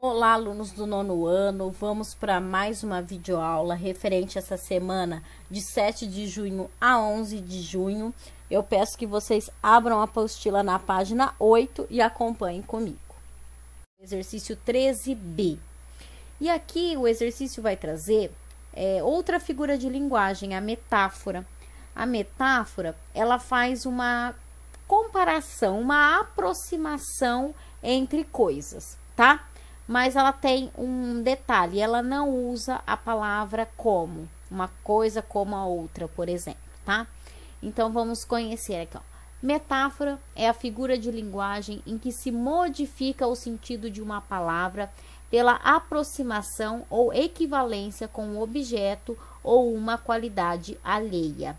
Olá, alunos do nono ano, vamos para mais uma videoaula referente a essa semana de 7 de junho a 11 de junho. Eu peço que vocês abram a apostila na página 8 e acompanhem comigo. Exercício 13B. E aqui o exercício vai trazer outra figura de linguagem, a metáfora. A metáfora, ela faz uma comparação, uma aproximação entre coisas, tá? Mas ela tem um detalhe, ela não usa a palavra como, uma coisa como a outra, por exemplo, tá? Então, vamos conhecer aqui, ó. Metáfora é a figura de linguagem em que se modifica o sentido de uma palavra pela aproximação ou equivalência com um objeto ou uma qualidade alheia.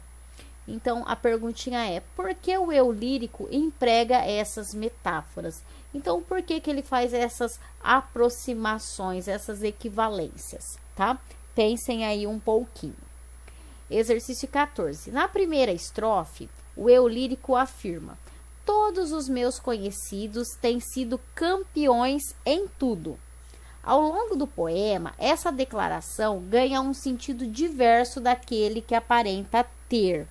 Então, a perguntinha é, por que o eu lírico emprega essas metáforas? Então, por que ele faz essas aproximações, essas equivalências, tá? Pensem aí um pouquinho. Exercício 14. Na primeira estrofe, o eu lírico afirma: todos os meus conhecidos têm sido campeões em tudo. Ao longo do poema, essa declaração ganha um sentido diverso daquele que aparenta ter.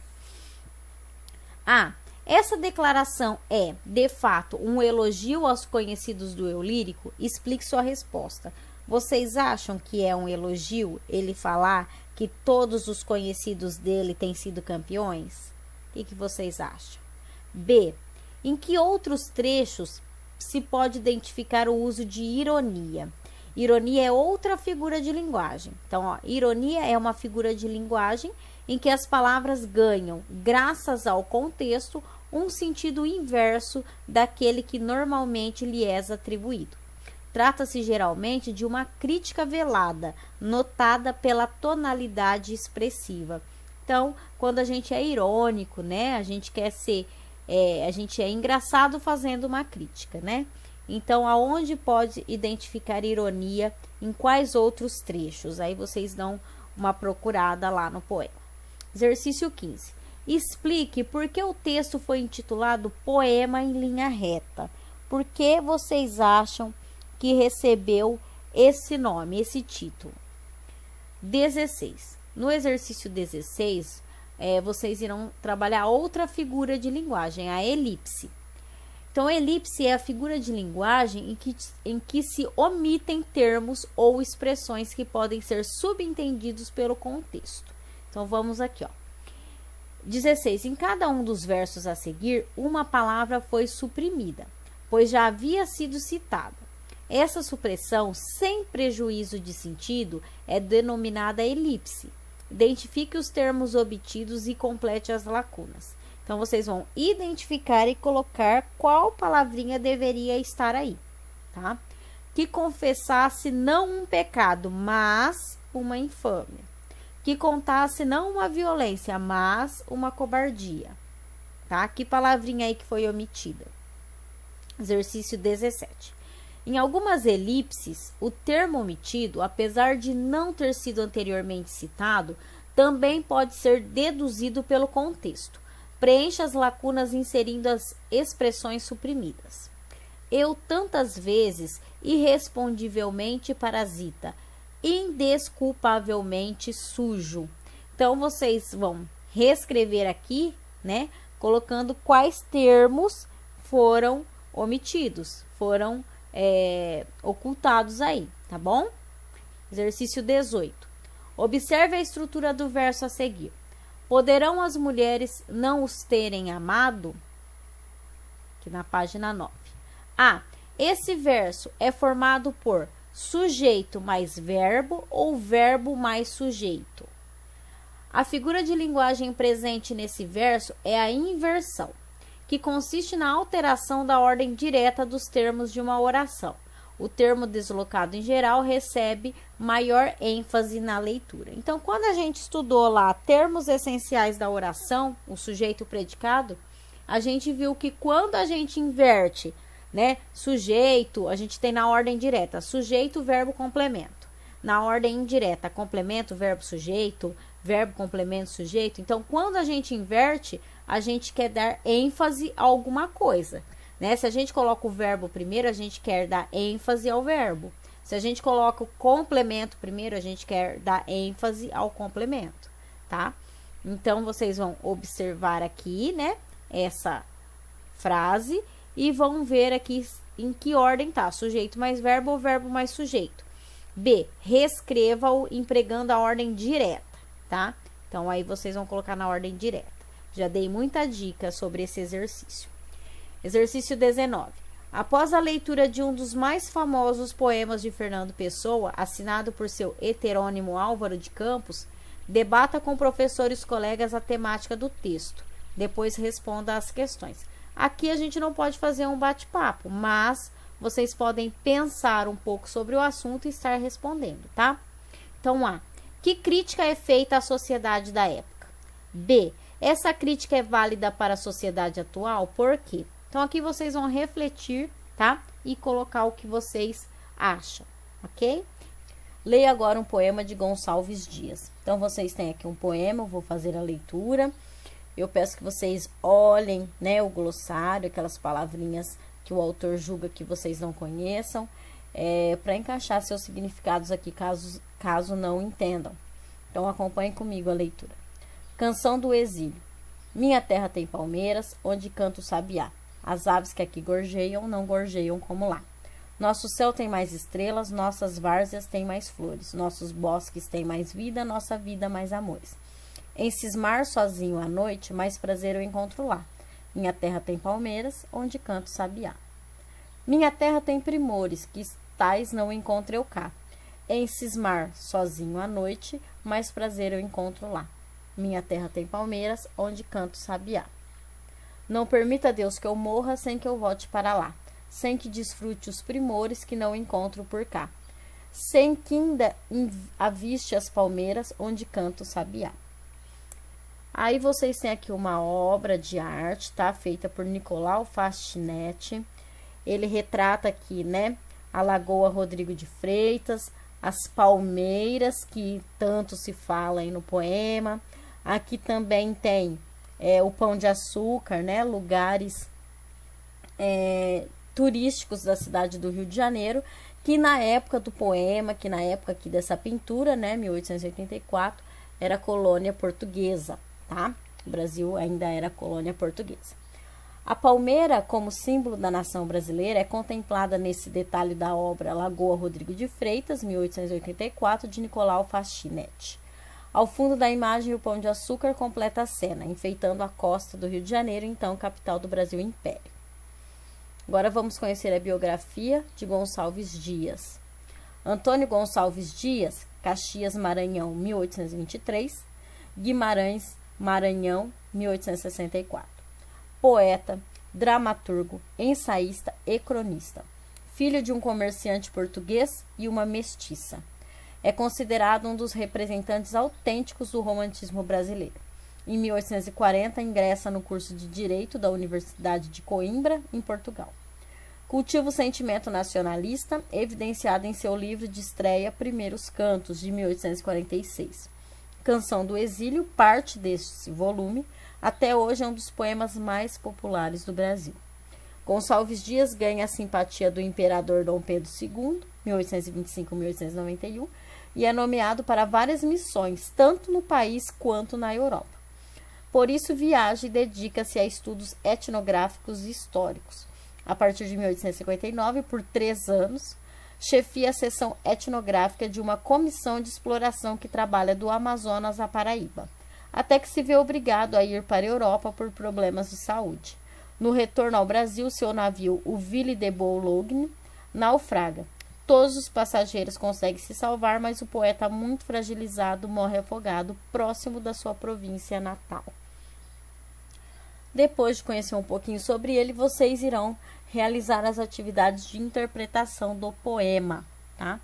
Essa declaração é, de fato, um elogio aos conhecidos do eu lírico? Explique sua resposta. Vocês acham que é um elogio ele falar que todos os conhecidos dele têm sido campeões? O que vocês acham? B. Em que outros trechos se pode identificar o uso de ironia? Ironia é outra figura de linguagem. Então, ó, ironia é uma figura de linguagem em que as palavras ganham, graças ao contexto, um sentido inverso daquele que normalmente lhe é atribuído. Trata-se geralmente de uma crítica velada, notada pela tonalidade expressiva. Então, quando a gente é irônico, né, a gente quer ser, a gente é engraçado fazendo uma crítica, né? Então, aonde pode identificar ironia, em quais outros trechos? Aí vocês dão uma procurada lá no poema. Exercício 15. Explique por que o texto foi intitulado Poema em Linha Reta. Por que vocês acham que recebeu esse nome, esse título? 16. No exercício 16, vocês irão trabalhar outra figura de linguagem, a elipse. Então, elipse é a figura de linguagem em que se omitem termos ou expressões que podem ser subentendidos pelo contexto. Então, vamos aqui, ó. 16. Em cada um dos versos a seguir, uma palavra foi suprimida, pois já havia sido citada. Essa supressão, sem prejuízo de sentido, é denominada elipse. Identifique os termos obtidos e complete as lacunas. Então, vocês vão identificar e colocar qual palavrinha deveria estar aí, tá? Que confessasse não um pecado, mas uma infâmia. Que contasse não uma violência, mas uma cobardia, tá? Que palavrinha aí que foi omitida? Exercício 17. Em algumas elipses, o termo omitido, apesar de não ter sido anteriormente citado, também pode ser deduzido pelo contexto. Preencha as lacunas inserindo as expressões suprimidas. Eu tantas vezes irrespondivelmente parasita, indesculpavelmente sujo. Então, vocês vão reescrever aqui, né? Colocando quais termos foram omitidos, foram ocultados aí, tá bom? Exercício 18. Observe a estrutura do verso a seguir. Poderão as mulheres não os terem amado? Aqui na página 9. Esse verso é formado por sujeito mais verbo ou verbo mais sujeito. A figura de linguagem presente nesse verso é a inversão, que consiste na alteração da ordem direta dos termos de uma oração. O termo deslocado em geral recebe maior ênfase na leitura. Então, quando a gente estudou lá termos essenciais da oração, o sujeito e o predicado, a gente viu que quando a gente inverte, né, sujeito, a gente tem na ordem direta, sujeito, verbo, complemento. Na ordem indireta, complemento, verbo, sujeito, verbo, complemento, sujeito. Então, quando a gente inverte, a gente quer dar ênfase a alguma coisa, né? Se a gente coloca o verbo primeiro, a gente quer dar ênfase ao verbo. Se a gente coloca o complemento primeiro, a gente quer dar ênfase ao complemento, tá? Então, vocês vão observar aqui, né, essa frase e vão ver aqui em que ordem tá, sujeito mais verbo ou verbo mais sujeito. B, reescreva-o empregando a ordem direta, tá? Então, aí vocês vão colocar na ordem direta. Já dei muita dica sobre esse exercício. Exercício 19. Após a leitura de um dos mais famosos poemas de Fernando Pessoa, assinado por seu heterônimo Álvaro de Campos, debata com professores e colegas a temática do texto. Depois responda às questões. Aqui a gente não pode fazer um bate-papo, mas vocês podem pensar um pouco sobre o assunto e estar respondendo, tá? Então, A. Que crítica é feita à sociedade da época? B. Essa crítica é válida para a sociedade atual? Por quê? Então, aqui vocês vão refletir, tá? E colocar o que vocês acham, ok? Leia agora um poema de Gonçalves Dias. Então, vocês têm aqui um poema, eu vou fazer a leitura. Eu peço que vocês olhem, né, o glossário, aquelas palavrinhas que o autor julga que vocês não conheçam, para encaixar seus significados aqui, caso não entendam. Então, acompanhem comigo a leitura. Canção do Exílio. Minha terra tem palmeiras, onde canta o sabiá. As aves que aqui gorjeiam, não gorjeiam como lá. Nosso céu tem mais estrelas, nossas várzeas têm mais flores. Nossos bosques têm mais vida, nossa vida mais amores. Em cismar sozinho à noite, mais prazer eu encontro lá. Minha terra tem palmeiras, onde canto sabiá. Minha terra tem primores, que tais não encontro eu cá. Em cismar sozinho à noite, mais prazer eu encontro lá. Minha terra tem palmeiras, onde canto sabiá. Não permita Deus que eu morra sem que eu volte para lá, sem que desfrute os primores que não encontro por cá, sem que ainda aviste as palmeiras, onde canto sabiá. Aí vocês têm aqui uma obra de arte, tá? Feita por Nicolau Fastinetti. Ele retrata aqui, né, a Lagoa Rodrigo de Freitas, as palmeiras que tanto se fala aí no poema. Aqui também tem o Pão de Açúcar, né, lugares turísticos da cidade do Rio de Janeiro, que na época do poema, que na época aqui dessa pintura, né, 1884, era colônia portuguesa, tá? O Brasil ainda era colônia portuguesa. A palmeira, como símbolo da nação brasileira, é contemplada nesse detalhe da obra Lagoa Rodrigo de Freitas, 1884, de Nicolau Fastinetti. Ao fundo da imagem, o Pão de Açúcar completa a cena, enfeitando a costa do Rio de Janeiro, então capital do Brasil Império. Agora vamos conhecer a biografia de Gonçalves Dias. Antônio Gonçalves Dias, Caxias, Maranhão, 1823, Guimarães, Maranhão, 1864. Poeta, dramaturgo, ensaísta e cronista. Filho de um comerciante português e uma mestiça. É considerado um dos representantes autênticos do romantismo brasileiro. Em 1840, ingressa no curso de Direito da Universidade de Coimbra, em Portugal. Cultiva o sentimento nacionalista, evidenciado em seu livro de estreia Primeiros Cantos, de 1846. Canção do Exílio, parte deste volume, até hoje é um dos poemas mais populares do Brasil. Gonçalves Dias ganha a simpatia do imperador Dom Pedro II, 1825-1891, e é nomeado para várias missões, tanto no país quanto na Europa. Por isso, viaja e dedica-se a estudos etnográficos e históricos. A partir de 1859, por 3 anos, chefia a seção etnográfica de uma comissão de exploração que trabalha do Amazonas à Paraíba, até que se vê obrigado a ir para a Europa por problemas de saúde. No retorno ao Brasil, seu navio, o Ville de Boulogne, naufraga. Todos os passageiros conseguem se salvar, mas o poeta, muito fragilizado, morre afogado próximo da sua província natal. Depois de conhecer um pouquinho sobre ele, vocês irão realizar as atividades de interpretação do poema, tá?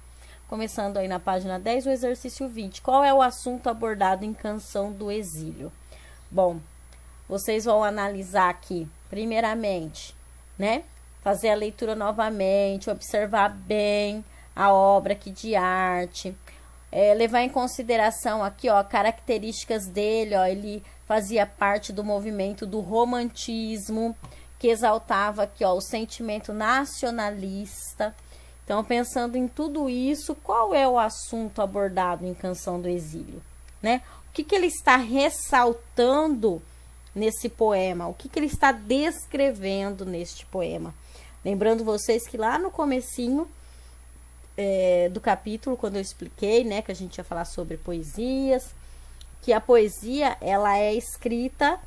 Começando aí na página 10, o exercício 20. Qual é o assunto abordado em Canção do Exílio? Bom, vocês vão analisar aqui, primeiramente, né? Fazer a leitura novamente, observar bem a obra aqui de arte, levar em consideração aqui, ó, características dele, ó, ele fazia parte do movimento do romantismo, que exaltava aqui, ó, o sentimento nacionalista. Então, pensando em tudo isso, qual é o assunto abordado em Canção do Exílio, né? O que ele está ressaltando nesse poema? O que ele está descrevendo neste poema? Lembrando vocês que lá no comecinho do capítulo, quando eu expliquei, né, que a gente ia falar sobre poesias, que a poesia, ela é escrita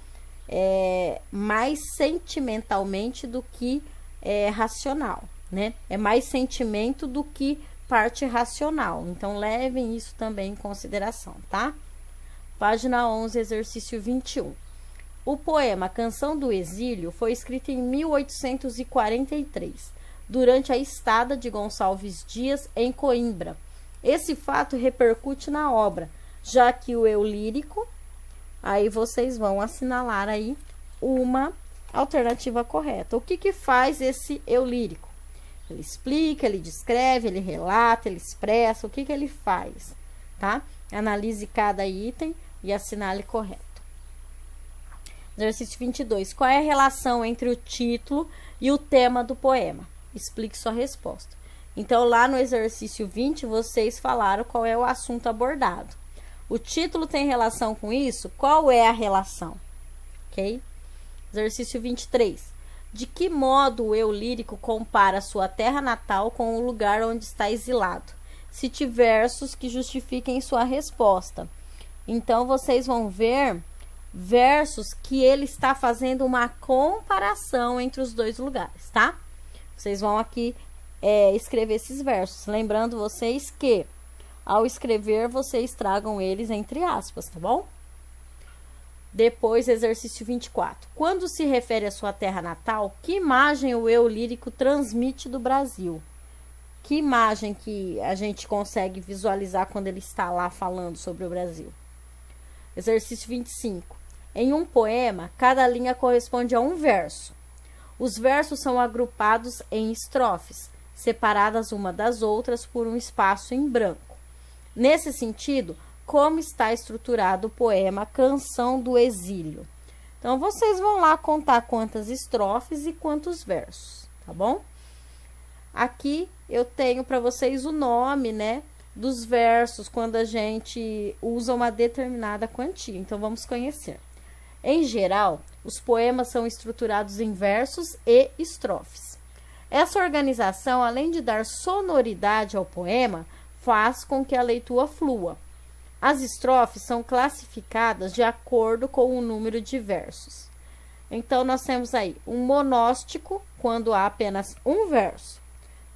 mais sentimentalmente do que racional, né? É mais sentimento do que parte racional. Então, levem isso também em consideração, tá? Página 11, exercício 21. O poema Canção do Exílio foi escrito em 1843, durante a estada de Gonçalves Dias em Coimbra. Esse fato repercute na obra, já que o eu lírico, aí vocês vão assinalar aí uma alternativa correta. O que faz esse eu lírico? Ele explica, ele descreve, ele relata, ele expressa, o que ele faz, tá? Analise cada item e assinale correto. Exercício 22. Qual é a relação entre o título e o tema do poema? Explique sua resposta. Então, lá no exercício 20, vocês falaram qual é o assunto abordado. O título tem relação com isso? Qual é a relação? Ok? Exercício 23. De que modo o eu lírico compara sua terra natal com o lugar onde está exilado? Cite versos que justifiquem sua resposta. Então, vocês vão ver versos que ele está fazendo uma comparação entre os dois lugares, tá? Vocês vão aqui escrever esses versos. Lembrando vocês que, ao escrever, vocês tragam eles entre aspas, tá bom? Depois, exercício 24. Quando se refere à sua terra natal, que imagem o eu lírico transmite do Brasil? Que imagem que a gente consegue visualizar quando ele está lá falando sobre o Brasil? Exercício 25. Em um poema, cada linha corresponde a um verso. Os versos são agrupados em estrofes, separadas uma das outras por um espaço em branco. Nesse sentido, como está estruturado o poema Canção do Exílio? Então, vocês vão lá contar quantas estrofes e quantos versos, tá bom? Aqui eu tenho para vocês o nome, né, dos versos quando a gente usa uma determinada quantia. Então, vamos conhecer. Em geral, os poemas são estruturados em versos e estrofes. Essa organização, além de dar sonoridade ao poema, faz com que a leitura flua. As estrofes são classificadas de acordo com o número de versos. Então, nós temos aí um monóstico, quando há apenas um verso.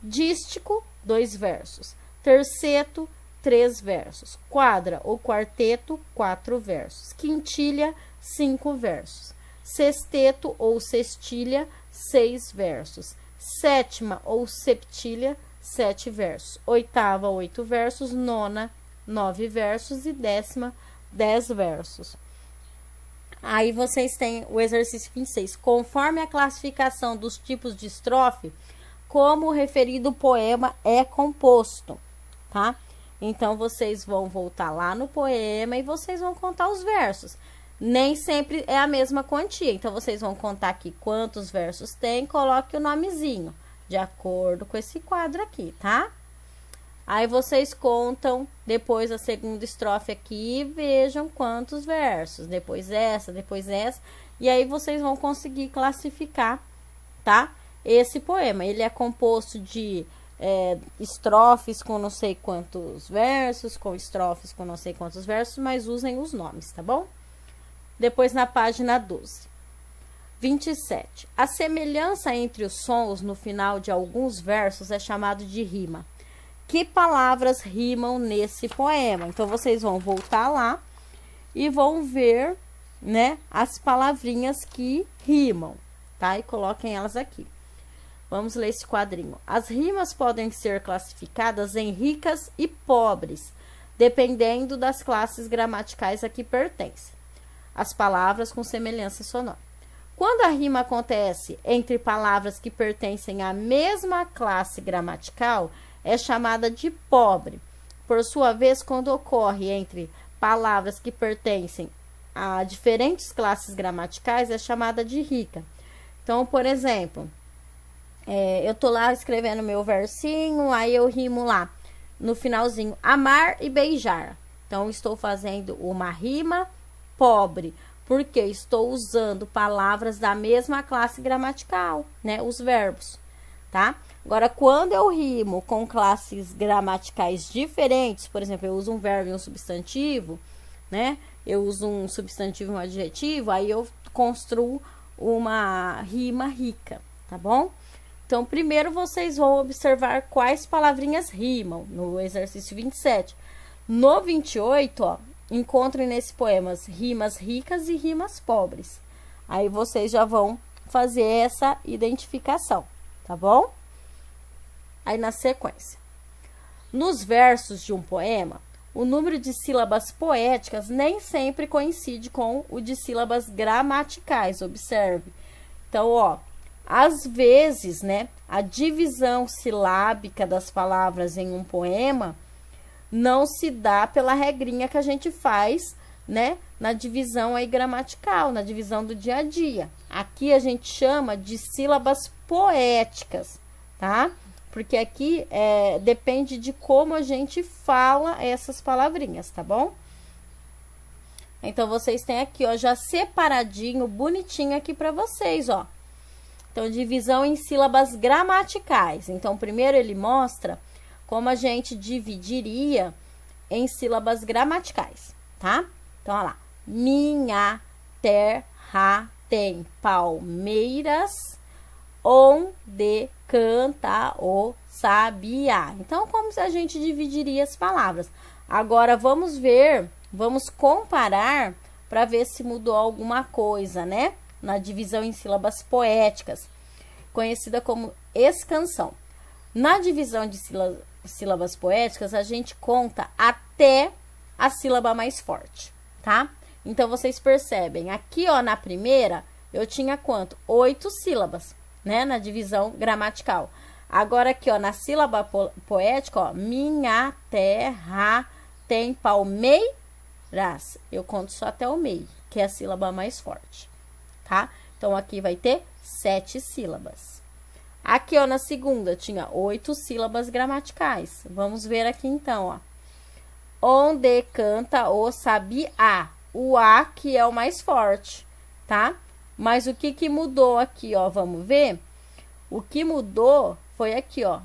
Dístico, 2 versos. Terceto, 3 versos. Quadra ou quarteto, 4 versos. Quintilha, 5 versos. Sexteto ou sextilha, 6 versos. Sétima ou septilha, 7 versos. Oitava, 8 versos. Nona, 9 versos. E décima, 10 versos. Aí vocês têm o exercício 26. Conforme a classificação dos tipos de estrofe, como o referido poema é composto, tá? Então, vocês vão voltar lá no poema e vocês vão contar os versos. Nem sempre é a mesma quantia. Então, vocês vão contar aqui quantos versos tem, coloque o nomezinho, de acordo com esse quadro aqui, tá? Aí, vocês contam depois a segunda estrofe aqui e vejam quantos versos. Depois essa. E aí, vocês vão conseguir classificar, tá? Esse poema. Ele é composto de estrofes com não sei quantos versos, com estrofes com não sei quantos versos, mas usem os nomes, tá bom? Depois na página 12. 27. A semelhança entre os sons no final de alguns versos é chamado de rima. Que palavras rimam nesse poema? Então, vocês vão voltar lá e vão ver, né, as palavrinhas que rimam, tá? E coloquem elas aqui. Vamos ler esse quadrinho. As rimas podem ser classificadas em ricas e pobres, dependendo das classes gramaticais a que pertencem. As palavras com semelhança sonora. Quando a rima acontece entre palavras que pertencem à mesma classe gramatical, é chamada de pobre. Por sua vez, quando ocorre entre palavras que pertencem a diferentes classes gramaticais, é chamada de rica. Então, por exemplo, eu tô lá escrevendo meu versinho, aí eu rimo lá no finalzinho, amar e beijar. Então, estou fazendo uma rima pobre, porque estou usando palavras da mesma classe gramatical, né? Os verbos, tá? Agora, quando eu rimo com classes gramaticais diferentes, por exemplo, eu uso um verbo e um substantivo, né? Eu uso um substantivo e um adjetivo, aí eu construo uma rima rica, tá bom? Então, primeiro vocês vão observar quais palavrinhas rimam no exercício 27. No 28, ó, encontrem nesse poema rimas ricas e rimas pobres. Aí vocês já vão fazer essa identificação, tá bom? Aí na sequência. Nos versos de um poema, o número de sílabas poéticas nem sempre coincide com o de sílabas gramaticais, observe. Então, ó, às vezes, né, a divisão silábica das palavras em um poema não se dá pela regrinha que a gente faz, né, na divisão aí gramatical, na divisão do dia a dia. Aqui a gente chama de sílabas poéticas, tá? Porque aqui depende de como a gente fala essas palavrinhas, tá bom? Então, vocês têm aqui, ó, já separadinho, bonitinho aqui para vocês, ó. Então, divisão em sílabas gramaticais. Então, primeiro ele mostra como a gente dividiria em sílabas gramaticais, tá? Então, olha lá. Minha terra tem palmeiras onde canta o sabiá. Então, como a gente dividiria as palavras? Agora, vamos ver, vamos comparar para ver se mudou alguma coisa, né? Na divisão em sílabas poéticas, conhecida como escansão. Na divisão de sílabas poéticas, a gente conta até a sílaba mais forte, tá? Então, vocês percebem, aqui, ó, na primeira, eu tinha quanto? 8 sílabas, né? Na divisão gramatical. Agora, aqui, ó, na sílaba poética, ó, minha terra tem palmeiras. Eu conto só até o meio, que é a sílaba mais forte, tá? Então, aqui vai ter 7 sílabas. Aqui, ó, na segunda, tinha 8 sílabas gramaticais. Vamos ver aqui, então, ó. Onde canta o sabiá. O A que é o mais forte, tá? Mas o que mudou aqui, ó? Vamos ver? O que mudou foi aqui, ó,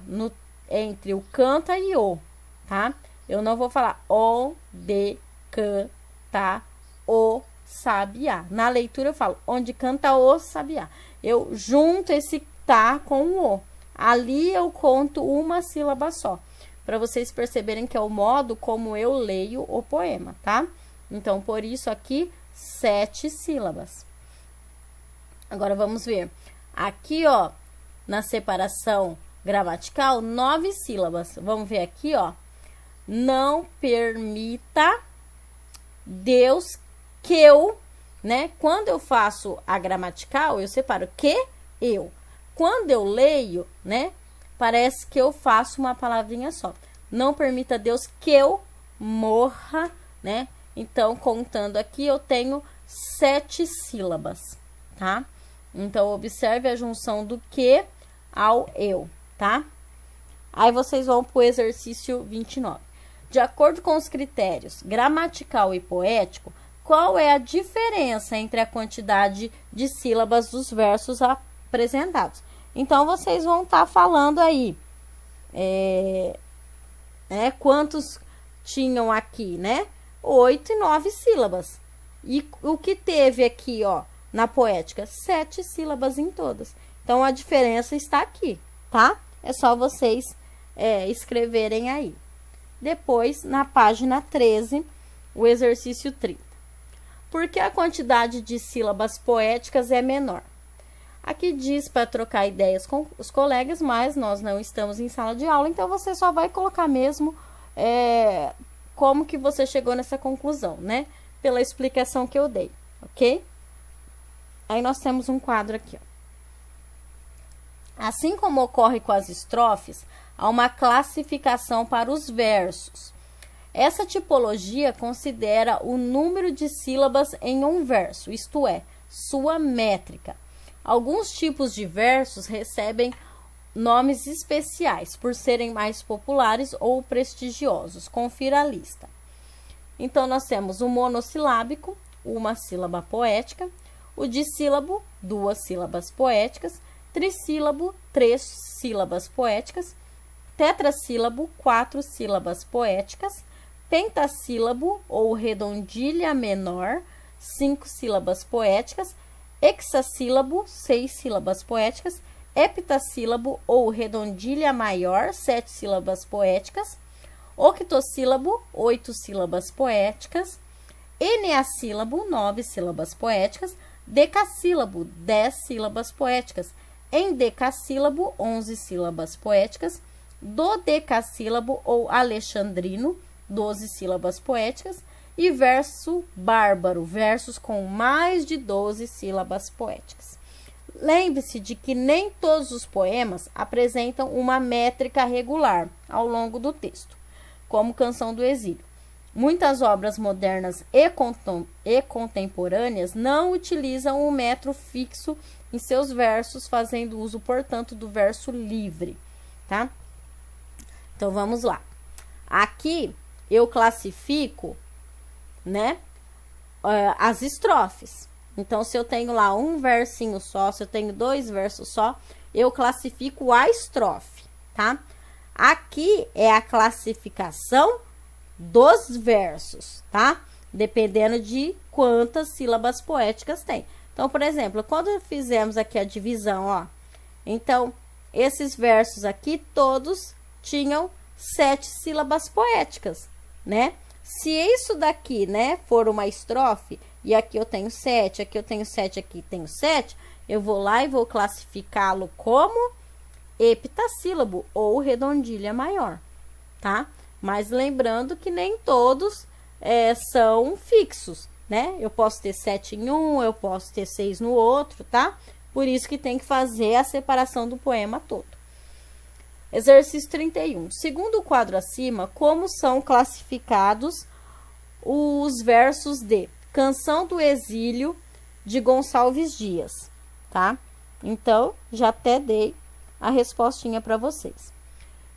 entre o canta e o, tá? Eu não vou falar onde canta o sabiá. Na leitura eu falo onde canta o sabiá. Eu junto esse tá com o. Ali eu conto uma sílaba só, para vocês perceberem que é o modo como eu leio o poema, tá? Então, por isso aqui, 7 sílabas. Agora, vamos ver. Aqui, ó, na separação gramatical, 9 sílabas. Vamos ver aqui, ó. Não permita Deus que eu, né? Quando eu faço a gramatical, eu separo que eu. Quando eu leio, né? Parece que eu faço uma palavrinha só. Não permita Deus que eu morra, né? Então, contando aqui, eu tenho 7 sílabas, tá? Então, observe a junção do que ao eu, tá? Aí, vocês vão para o exercício 29. De acordo com os critérios gramatical e poético, qual é a diferença entre a quantidade de sílabas dos versos apresentados? Então, vocês vão estar falando aí, quantos tinham aqui, né? 8 e 9 sílabas. E o que teve aqui, ó, na poética? 7 sílabas em todas. Então, a diferença está aqui, tá? É só vocês escreverem aí. Depois, na página 13, o exercício 30. Por que a quantidade de sílabas poéticas é menor? Aqui diz para trocar ideias com os colegas, mas nós não estamos em sala de aula, então você só vai colocar mesmo como que você chegou nessa conclusão, né? Pela explicação que eu dei, ok? Aí nós temos um quadro aqui, ó. Assim como ocorre com as estrofes, há uma classificação para os versos. Essa tipologia considera o número de sílabas em um verso, isto é, sua métrica. Alguns tipos de versos recebem nomes especiais, por serem mais populares ou prestigiosos. Confira a lista. Então, nós temos o monossilábico, uma sílaba poética, o dissílabo, 2 sílabas poéticas, trissílabo, 3 sílabas poéticas, tetrassílabo, 4 sílabas poéticas, pentassílabo ou redondilha menor, 5 sílabas poéticas, hexassílabo, 6 sílabas poéticas, heptassílabo ou redondilha maior, 7 sílabas poéticas, octossílabo, 8 sílabas poéticas, eneassílabo, 9 sílabas poéticas, decassílabo, 10 sílabas poéticas, endecassílabo, 11 sílabas poéticas, dodecassílabo ou alexandrino, 12 sílabas poéticas, e verso bárbaro, versos com mais de 12 sílabas poéticas. Lembre-se de que nem todos os poemas apresentam uma métrica regular ao longo do texto, como Canção do Exílio. Muitas obras modernas e contemporâneas não utilizam um metro fixo em seus versos, fazendo uso, portanto, do verso livre, tá? Então, vamos lá. Aqui, eu classifico, né, as estrofes. Então, se eu tenho lá um versinho só, se eu tenho 2 versos só, eu classifico a estrofe, tá? Aqui é a classificação dos versos, tá? Dependendo de quantas sílabas poéticas tem. Então, por exemplo, quando fizemos aqui a divisão, ó, então, esses versos aqui todos tinham 7 sílabas poéticas, né? Se isso daqui, né, for uma estrofe, e aqui eu tenho 7, aqui eu tenho 7, aqui tenho 7, eu vou lá e vou classificá-lo como heptassílabo ou redondilha maior, tá? Mas lembrando que nem todos são fixos, né? Eu posso ter 7 em um, eu posso ter 6 no outro, tá? Por isso que tem que fazer a separação do poema todo. Exercício 31. Segundo o quadro acima, como são classificados os versos de Canção do Exílio, de Gonçalves Dias, tá? Então, já até dei a respostinha para vocês.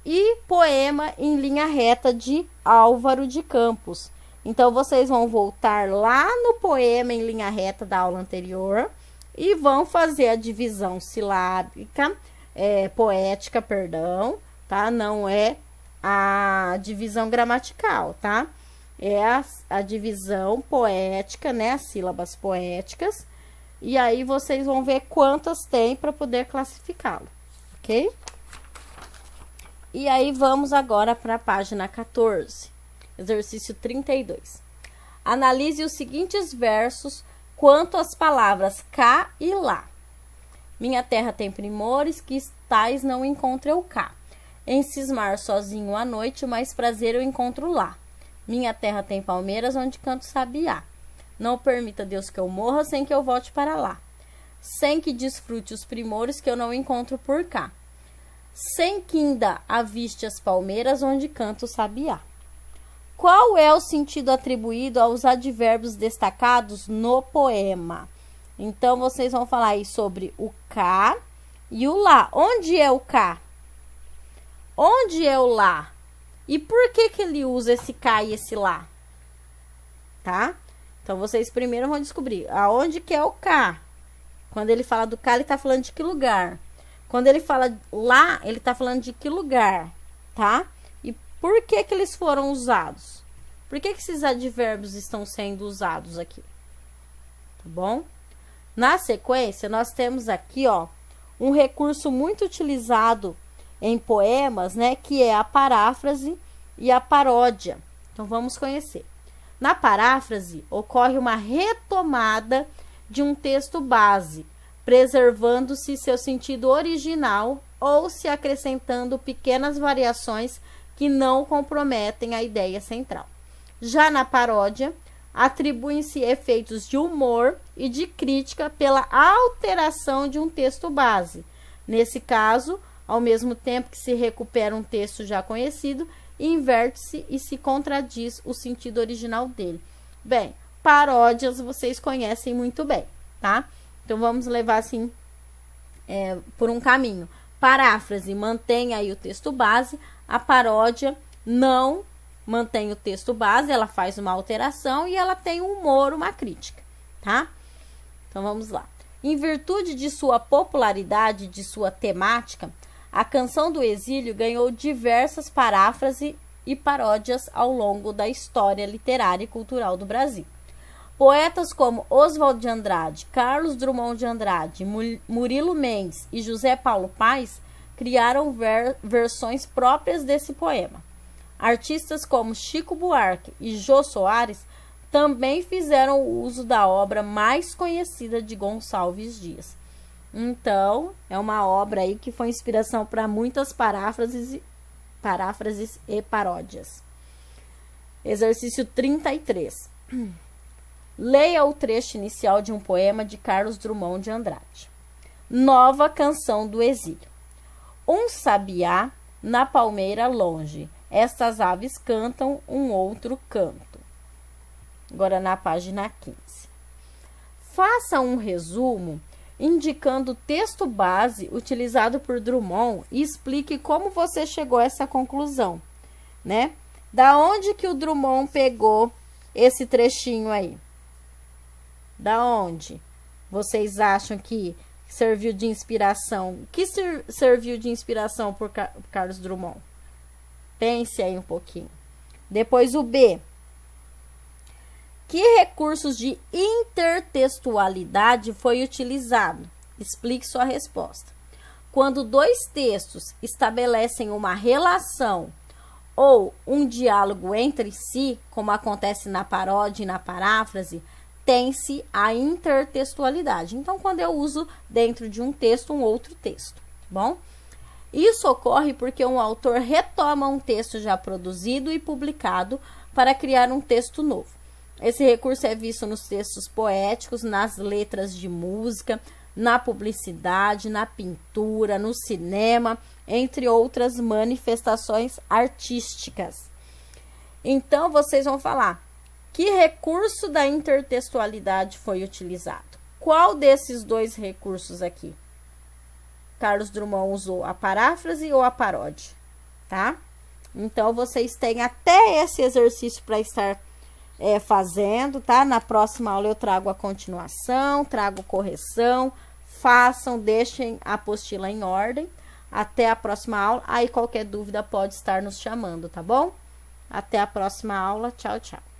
E poema em linha reta, de Álvaro de Campos. Então, vocês vão voltar lá no poema em linha reta da aula anterior e vão fazer a divisão silábica, poética, perdão, tá? Não é a divisão gramatical, tá? É a divisão poética, né? As sílabas poéticas. E aí, vocês vão ver quantas tem para poder classificá-lo, ok? E aí, vamos agora para a página 14, exercício 32. Analise os seguintes versos quanto às palavras cá e lá. Minha terra tem primores, que tais não encontro eu cá. Em cismar sozinho à noite, mais prazer eu encontro lá. Minha terra tem palmeiras, onde canto sabiá. Não permita Deus que eu morra, sem que eu volte para lá. Sem que desfrute os primores, que eu não encontro por cá. Sem que ainda aviste as palmeiras, onde canto sabiá. Qual é o sentido atribuído aos advérbios destacados no poema? Então, vocês vão falar aí sobre o cá e o lá. Onde é o cá? Onde é o lá? E por que que ele usa esse cá e esse lá? Tá? Então, vocês primeiro vão descobrir aonde que é o cá. Quando ele fala do cá, ele tá falando de que lugar? Quando ele fala lá, ele tá falando de que lugar, tá? E por que que eles foram usados? Por que que esses advérbios estão sendo usados aqui? Tá bom? Na sequência, nós temos aqui, ó, um recurso muito utilizado em poemas, né, que é a paráfrase e a paródia. Então, vamos conhecer. Na paráfrase, ocorre uma retomada de um texto base, preservando-se seu sentido original ou se acrescentando pequenas variações que não comprometem a ideia central. Já na paródia, atribuem-se efeitos de humor e de crítica pela alteração de um texto base. Nesse caso, ao mesmo tempo que se recupera um texto já conhecido, inverte-se e se contradiz o sentido original dele. Bem, paródias vocês conhecem muito bem, tá? Então, vamos levar assim por um caminho. paráfrase mantém aí o texto base, a paródia não mantém o texto base, ela faz uma alteração e ela tem um humor, uma crítica, tá? Então vamos lá. Em virtude de sua popularidade, de sua temática, a Canção do Exílio ganhou diversas paráfrases e paródias ao longo da história literária e cultural do Brasil. Poetas como Oswald de Andrade, Carlos Drummond de Andrade, Murilo Mendes e José Paulo Paes criaram versões próprias desse poema. Artistas como Chico Buarque e Jô Soares também fizeram uso da obra mais conhecida de Gonçalves Dias. Então, é uma obra aí que foi inspiração para muitas paráfrases e paródias. Exercício 33. Leia o trecho inicial de um poema de Carlos Drummond de Andrade. Nova Canção do Exílio. Um sabiá na palmeira longe, estas aves cantam um outro canto. Agora na página 15. Faça um resumo indicando o texto base utilizado por Drummond e explique como você chegou a essa conclusão, né? Da onde que o Drummond pegou esse trechinho aí? Da onde vocês acham que serviu de inspiração? O que serviu de inspiração por Carlos Drummond? Pense aí um pouquinho. Depois o B. Que recursos de intertextualidade foi utilizado? Explique sua resposta. Quando dois textos estabelecem uma relação ou um diálogo entre si, como acontece na paródia e na paráfrase, tem-se a intertextualidade. Então, quando eu uso dentro de um texto, um outro texto, tá bom? Isso ocorre porque um autor retoma um texto já produzido e publicado para criar um texto novo. Esse recurso é visto nos textos poéticos, nas letras de música, na publicidade, na pintura, no cinema, entre outras manifestações artísticas. Então, vocês vão falar, que recurso da intertextualidade foi utilizado? Qual desses dois recursos aqui? Carlos Drummond usou a paráfrase ou a paródia, tá? Então, vocês têm até esse exercício para estar fazendo, tá? Na próxima aula eu trago a continuação, trago correção, façam, deixem a apostila em ordem. Até a próxima aula. Aí, qualquer dúvida pode estar nos chamando, tá bom? Até a próxima aula. Tchau, tchau.